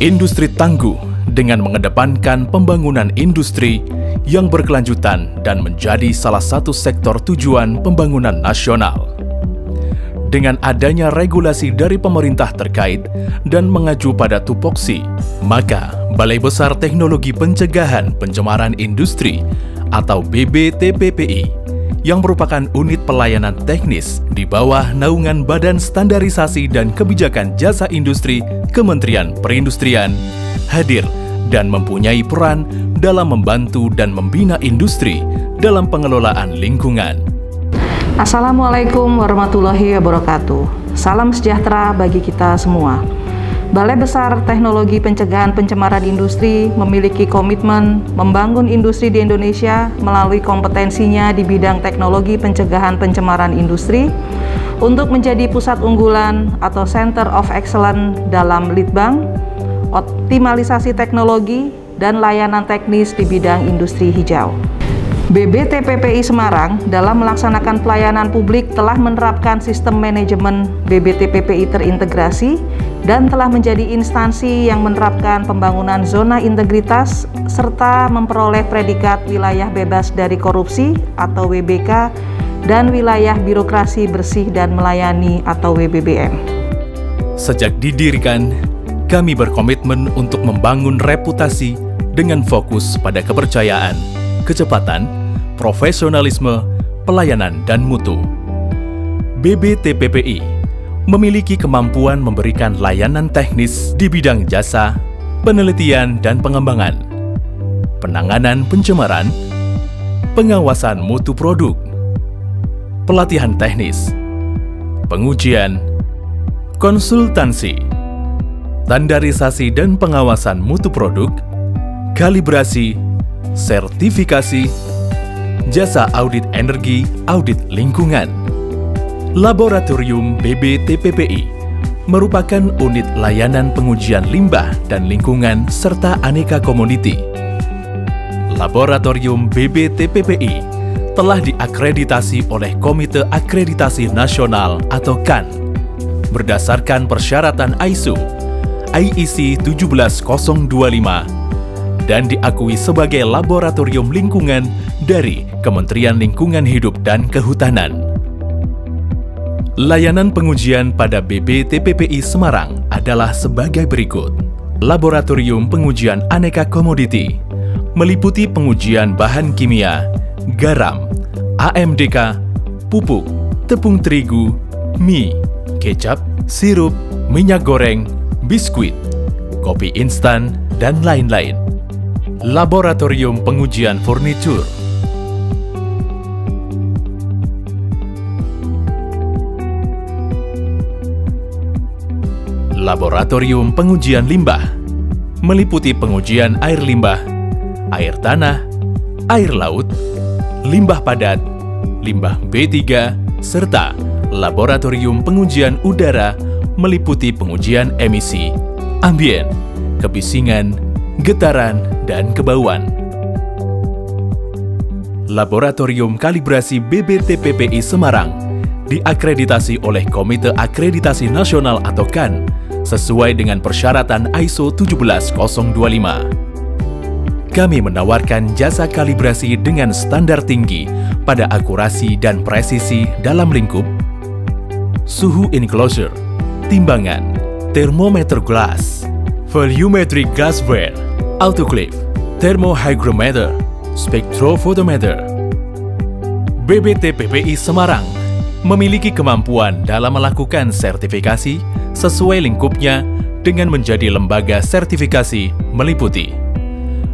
Industri tangguh dengan mengedepankan pembangunan industri yang berkelanjutan dan menjadi salah satu sektor tujuan pembangunan nasional. Dengan adanya regulasi dari pemerintah terkait dan mengacu pada tupoksi, maka Balai Besar Teknologi Pencegahan Pencemaran Industri atau BBTPPI yang merupakan unit pelayanan teknis di bawah naungan Badan Standarisasi dan Kebijakan Jasa Industri Kementerian Perindustrian hadir dan mempunyai peran dalam membantu dan membina industri dalam pengelolaan lingkungan. Assalamualaikum warahmatullahi wabarakatuh. Salam sejahtera bagi kita semua. Balai Besar Teknologi Pencegahan Pencemaran Industri memiliki komitmen membangun industri di Indonesia melalui kompetensinya di bidang teknologi pencegahan pencemaran industri untuk menjadi pusat unggulan atau Center of Excellence dalam litbang, optimalisasi teknologi, dan layanan teknis di bidang industri hijau. BBTPPI Semarang dalam melaksanakan pelayanan publik telah menerapkan sistem manajemen BBTPPI terintegrasi dan telah menjadi instansi yang menerapkan pembangunan zona integritas serta memperoleh predikat wilayah bebas dari korupsi atau WBK dan wilayah birokrasi bersih dan melayani atau WBBM. Sejak didirikan, kami berkomitmen untuk membangun reputasi dengan fokus pada kepercayaan, kecepatan, profesionalisme, pelayanan, dan mutu. BBTPPI memiliki kemampuan memberikan layanan teknis di bidang jasa, penelitian dan pengembangan, penanganan pencemaran, pengawasan mutu produk, pelatihan teknis, pengujian, konsultansi, standarisasi dan pengawasan mutu produk, kalibrasi, sertifikasi, jasa audit energi, audit lingkungan. Laboratorium BBTPPI merupakan unit layanan pengujian limbah dan lingkungan serta aneka komoditi. Laboratorium BBTPPI telah diakreditasi oleh Komite Akreditasi Nasional atau KAN berdasarkan persyaratan ISO IEC 17025 dan diakui sebagai laboratorium lingkungan dari Kementerian Lingkungan Hidup dan Kehutanan. Layanan pengujian pada BBTPPI Semarang adalah sebagai berikut. Laboratorium pengujian aneka komoditi, meliputi pengujian bahan kimia, garam, AMDK, pupuk, tepung terigu, mie, kecap, sirup, minyak goreng, biskuit, kopi instan, dan lain-lain. Laboratorium pengujian furnitur, laboratorium pengujian limbah, meliputi pengujian air limbah, air tanah, air laut, limbah padat, limbah B3, serta laboratorium pengujian udara, meliputi pengujian emisi, ambien, kebisingan, getaran, dan kebauan. Laboratorium Kalibrasi BBTPPI Semarang diakreditasi oleh Komite Akreditasi Nasional atau KAN sesuai dengan persyaratan ISO 17025. Kami menawarkan jasa kalibrasi dengan standar tinggi pada akurasi dan presisi dalam lingkup, suhu enclosure, timbangan, thermometer glass, volumetric glassware, autoclave, thermohygrometer, spectrophotometer. BBTPPI Semarang memiliki kemampuan dalam melakukan sertifikasi sesuai lingkupnya dengan menjadi lembaga sertifikasi meliputi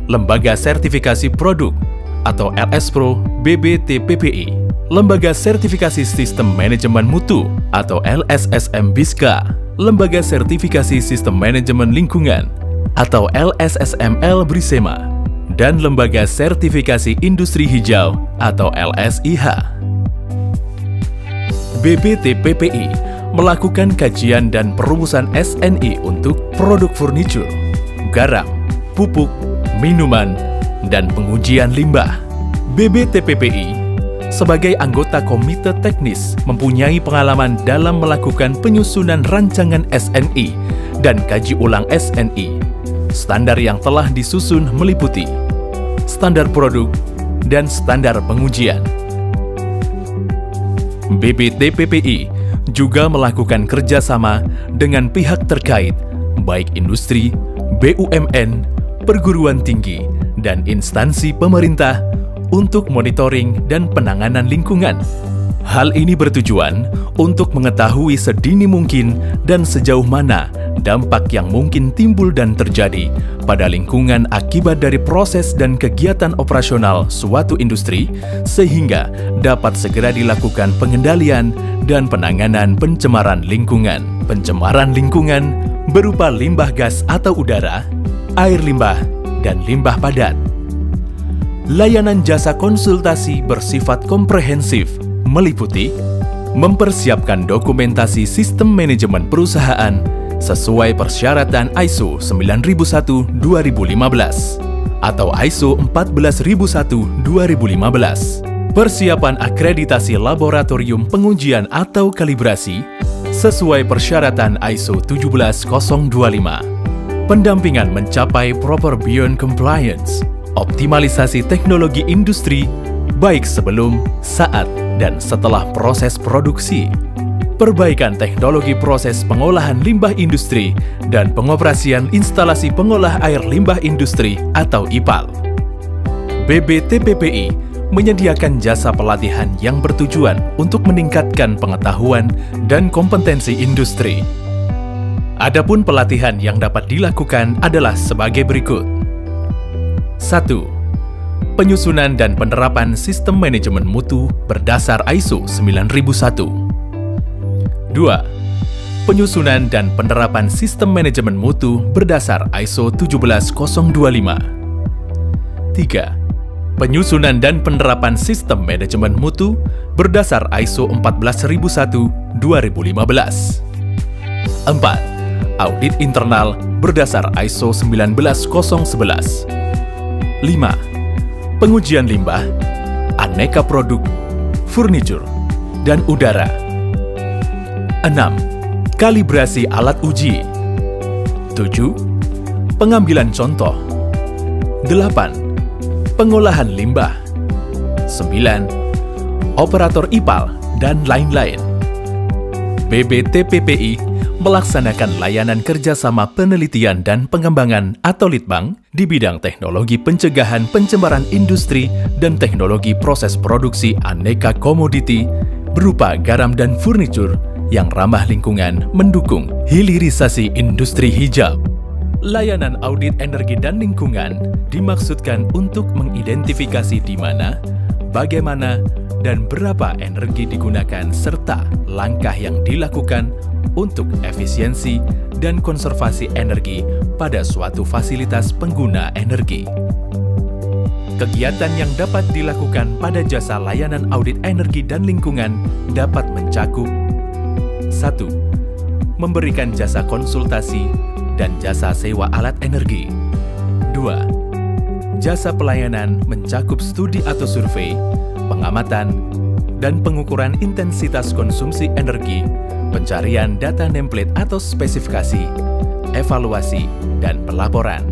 Lembaga Sertifikasi Produk atau LS-Pro BBTPPI, Lembaga Sertifikasi Sistem Manajemen Mutu atau LSSM BISKA, Lembaga Sertifikasi Sistem Manajemen Lingkungan atau LSSML Brisema, dan Lembaga Sertifikasi Industri Hijau atau LSIH. BBTPPI melakukan kajian dan perumusan SNI untuk produk furnitur, garam, pupuk, minuman, dan pengujian limbah. BBTPPI sebagai anggota Komite Teknis mempunyai pengalaman dalam melakukan penyusunan rancangan SNI dan kaji ulang SNI Standar yang telah disusun meliputi standar produk dan standar pengujian. BPTPPI juga melakukan kerjasama dengan pihak terkait, baik industri, BUMN, perguruan tinggi, dan instansi pemerintah untuk monitoring dan penanganan lingkungan. Hal ini bertujuan untuk mengetahui sedini mungkin dan sejauh mana dampak yang mungkin timbul dan terjadi pada lingkungan akibat dari proses dan kegiatan operasional suatu industri, sehingga dapat segera dilakukan pengendalian dan penanganan pencemaran lingkungan. Pencemaran lingkungan berupa limbah gas atau udara, air limbah, dan limbah padat. Layanan jasa konsultasi bersifat komprehensif, meliputi mempersiapkan dokumentasi sistem manajemen perusahaan sesuai persyaratan ISO 9001-2015 atau ISO 14001-2015, persiapan akreditasi laboratorium pengujian atau kalibrasi sesuai persyaratan ISO 17025, pendampingan mencapai proper beyond compliance, optimalisasi teknologi industri baik sebelum, saat, dan setelah proses produksi, perbaikan teknologi proses pengolahan limbah industri dan pengoperasian instalasi pengolah air limbah industri atau IPAL. BPTPPI menyediakan jasa pelatihan yang bertujuan untuk meningkatkan pengetahuan dan kompetensi industri. Adapun pelatihan yang dapat dilakukan adalah sebagai berikut. 1. Penyusunan dan penerapan sistem manajemen mutu berdasar ISO 9001. 2. Penyusunan dan penerapan sistem manajemen mutu berdasar ISO 17025. 3. Penyusunan dan penerapan sistem manajemen mutu berdasar ISO 14001-2015. 4. Audit internal berdasar ISO 19011. 5. Pengujian limbah, aneka produk, furniture, dan udara. 6. Kalibrasi alat uji. 7. Pengambilan contoh. 8. Pengolahan limbah. 9. Operator IPAL, dan lain-lain. BPTPPI melaksanakan layanan kerjasama penelitian dan pengembangan atau litbang di bidang teknologi pencegahan pencemaran industri dan teknologi proses produksi aneka komoditi berupa garam dan furniture yang ramah lingkungan mendukung hilirisasi industri hijau. Layanan audit energi dan lingkungan dimaksudkan untuk mengidentifikasi di mana, bagaimana, dan berapa energi digunakan serta langkah yang dilakukan untuk efisiensi dan konservasi energi pada suatu fasilitas pengguna energi. Kegiatan yang dapat dilakukan pada jasa layanan audit energi dan lingkungan dapat mencakup 1. Memberikan jasa konsultasi dan jasa sewa alat energi. 2. Jasa pelayanan mencakup studi atau survei, pengamatan, dan pengukuran intensitas konsumsi energi, pencarian data template atau spesifikasi, evaluasi, dan pelaporan.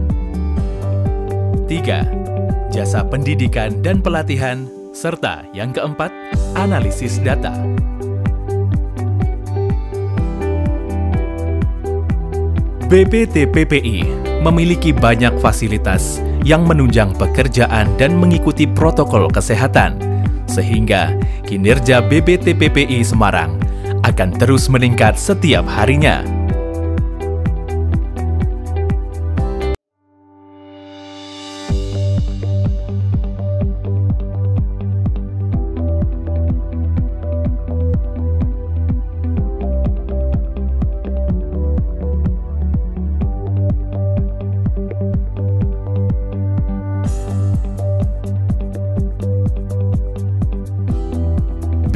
3. Jasa pendidikan dan pelatihan, serta yang keempat, analisis data. BPTPPI memiliki banyak fasilitas yang menunjang pekerjaan dan mengikuti protokol kesehatan, sehingga kinerja BPTPPI Semarang akan terus meningkat setiap harinya.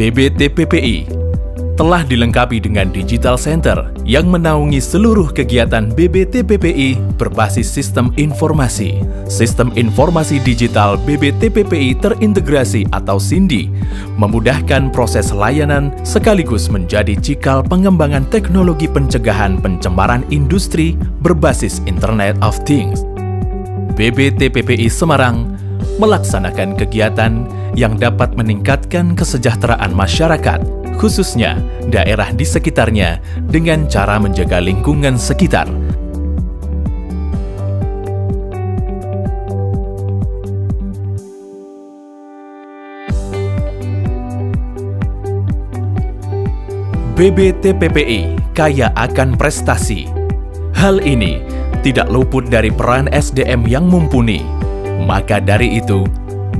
BPTPPI telah dilengkapi dengan Digital Center yang menaungi seluruh kegiatan BBTPPI berbasis sistem informasi. Sistem informasi digital BBTPPI terintegrasi atau SINDI memudahkan proses layanan sekaligus menjadi cikal pengembangan teknologi pencegahan pencemaran industri berbasis Internet of Things. BBTPPI Semarang melaksanakan kegiatan yang dapat meningkatkan kesejahteraan masyarakat, khususnya daerah di sekitarnya, dengan cara menjaga lingkungan sekitar. BBTPPI kaya akan prestasi. Hal ini tidak luput dari peran SDM yang mumpuni. Maka dari itu,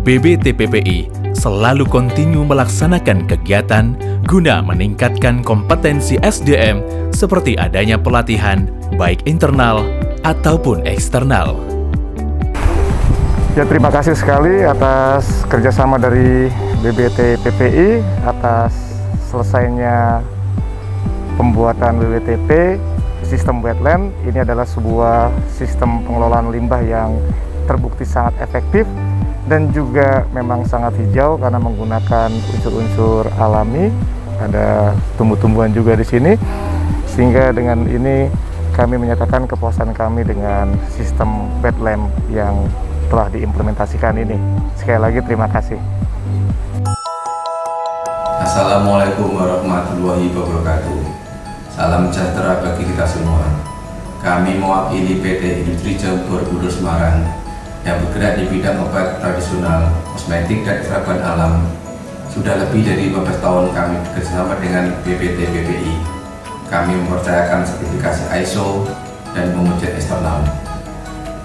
BBTPPI selalu kontinu melaksanakan kegiatan guna meningkatkan kompetensi SDM seperti adanya pelatihan baik internal ataupun eksternal. Ya, terima kasih sekali atas kerjasama dari BBTPPI atas selesainya pembuatan BBTP sistem wetland. Ini adalah sebuah sistem pengelolaan limbah yang terbukti sangat efektif dan juga memang sangat hijau karena menggunakan unsur-unsur alami. Ada tumbuh-tumbuhan juga di sini, sehingga dengan ini kami menyatakan kepuasan kami dengan sistem wetland yang telah diimplementasikan ini. Sekali lagi terima kasih. Assalamualaikum warahmatullahi wabarakatuh. Salam sejahtera bagi kita semua. Kami mewakili PT Industri Jamu Borobudur Semarang yang bergerak di bidang obat tradisional, kosmetik, dan kerabat alam. Sudah lebih dari 15 tahun kami bekerjasama dengan BBTPPI. Kami mempercayakan sertifikasi ISO dan pengujian eksternal.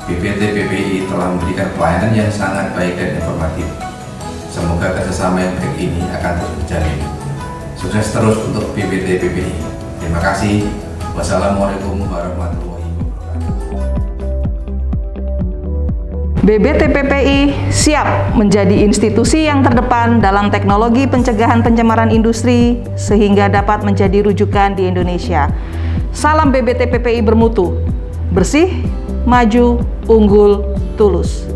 BBTPPI telah memberikan pelayanan yang sangat baik dan informatif. Semoga kerjasama yang baik ini akan terus berjalan. Sukses terus untuk BBTPPI. Terima kasih. Wassalamualaikum warahmatullahi wabarakatuh. BBTPPI siap menjadi institusi yang terdepan dalam teknologi pencegahan pencemaran industri sehingga dapat menjadi rujukan di Indonesia. Salam BBTPPI bermutu, bersih, maju, unggul, tulus.